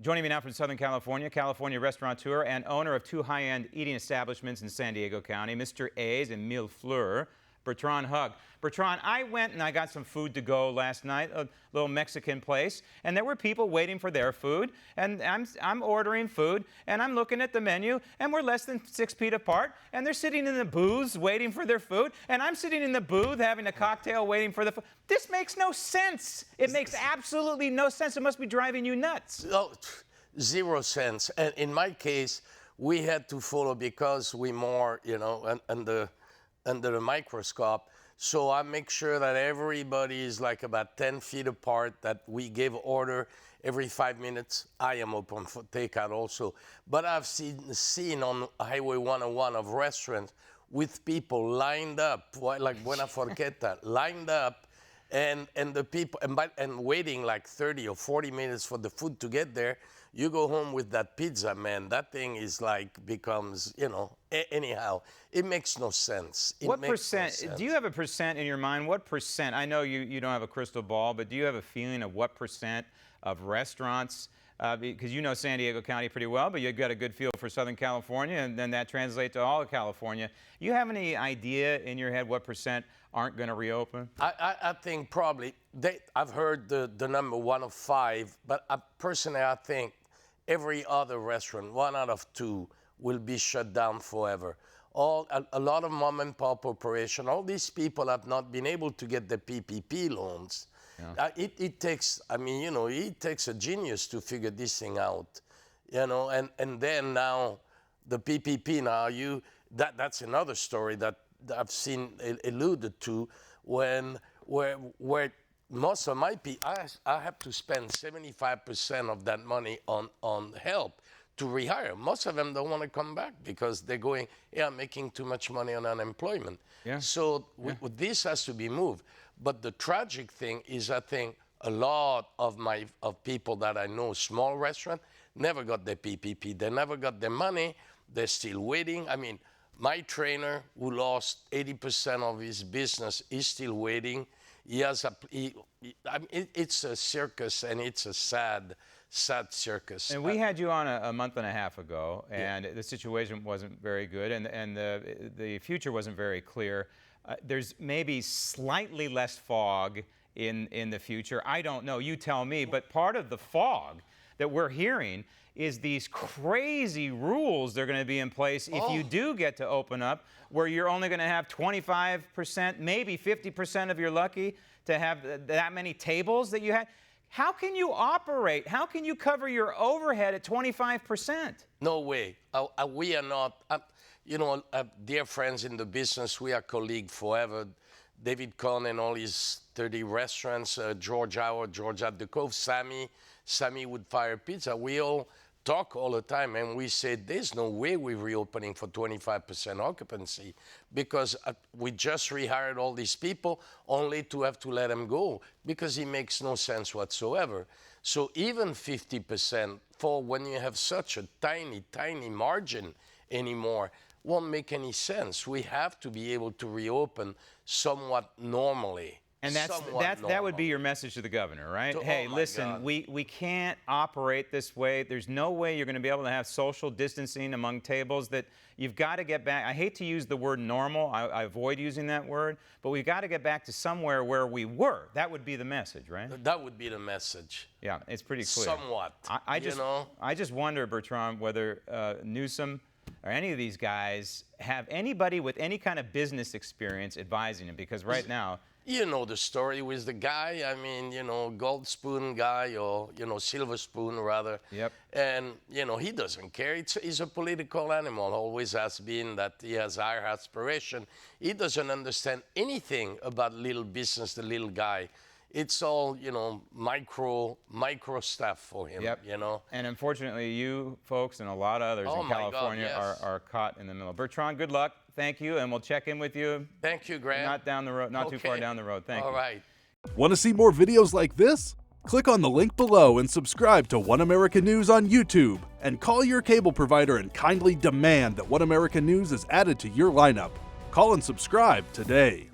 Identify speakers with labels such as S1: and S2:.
S1: Joining me now from Southern California, California restaurateur and owner of 2 high-end eating establishments in San Diego County, Mr. A's and Mille Fleurs, Bertrand Hug. Bertrand, I went and I got some food to go last night, a little Mexican place, and there were people waiting for their food, and I'm ordering food, and I'm looking at the menu, and we're less than 6 feet apart, and they're sitting in the booths waiting for their food, and I'm sitting in the booth having a cocktail waiting for the food. This makes no sense. It makes absolutely no sense. It must be driving you nuts.
S2: Oh, 0 sense. And in my case, we had to follow because we more, under the microscope. So I make sure that everybody is like about 10 feet apart, that we give order every 5 minutes. I am open for takeout also. But I've seen on Highway 101 of restaurants with people lined up, like Buena Forqueta, lined up, and the people, and waiting like 30 or 40 minutes for the food to get there. You go home with that pizza, man, that thing is like, becomes, anyhow, it makes no sense.
S1: What percent, do you have a percent in your mind? What percent, I know you don't have a crystal ball, but do you have a feeling of what percent of restaurants, because you know San Diego County pretty well, but you've got a good feel for Southern California, and then that translates to all of California. You have any idea in your head what percent aren't going to reopen?
S2: I think probably, I've heard the number 1 of 5, but personally I think every other restaurant, 1 out of 2, will be shut down forever. A lot of mom and pop operation, all these people have not been able to get the PPP loans. Yeah. It takes, it takes a genius to figure this thing out, and then now the PPP now, that's another story that I've seen alluded to where most of my people, I have to spend 75% of that money on help to rehire. Most of them don't want to come back because they're going, I'm making too much money on unemployment. Yeah. So this has to be moved. But the tragic thing is, I think a lot of people that I know, small restaurant, never got their PPP. They never got their money. They're still waiting. My trainer, who lost 80% of his business, is still waiting. It's a circus, and it's a sad circus.
S1: And we had you on a month and a half ago, and the situation wasn't very good, and the future wasn't very clear. There's maybe slightly less fog in the future. I don't know. You tell me. But part of the fog that we're hearing is these crazy rules that are going to be in place if you do get to open up, where you're only going to have 25%, maybe 50% of you're lucky to have that many tables that you had. How can you operate? How can you cover your overhead at 25%?
S2: No way. We are not, dear friends in the business, we are colleagues forever. David Cohn and all his 30 restaurants, George Howard, George at the Cove, Sammy Wood Fire Pizza. We all talk all the time, and we say there's no way we're reopening for 25% occupancy because we just rehired all these people only to have to let them go because it makes no sense whatsoever. So even 50% for when you have such a tiny, tiny margin anymore won't make any sense. We have to be able to reopen somewhat normally.
S1: And that would be your message to the governor, right? Hey, listen, we can't operate this way. There's no way you're going to be able to have social distancing among tables. That you've got to get back. I hate to use the word normal. I avoid using that word. But we've got to get back to somewhere where we were. That would be the message, right?
S2: That would be the message.
S1: Yeah, it's pretty clear.
S2: Somewhat.
S1: I just wonder, Bertrand, whether Newsom or any of these guys have anybody with any kind of business experience advising them, because right now...
S2: You know the story with the guy, gold spoon guy, or, silver spoon rather. Yep. And, he doesn't care. He's a political animal, always has been, that he has higher aspiration. He doesn't understand anything about little business, the little guy. It's all, micro stuff for him,
S1: And unfortunately, you folks and a lot of others in California are caught in the middle. Bertrand, good luck. Thank you, and we'll check in with you.
S2: Thank you, Grant.
S1: Not down the road, not too far down the road. Thank you.
S2: All right.
S3: Want to see more videos like this? Click on the link below and subscribe to One American News on YouTube. And call your cable provider and kindly demand that One American News is added to your lineup. Call and subscribe today.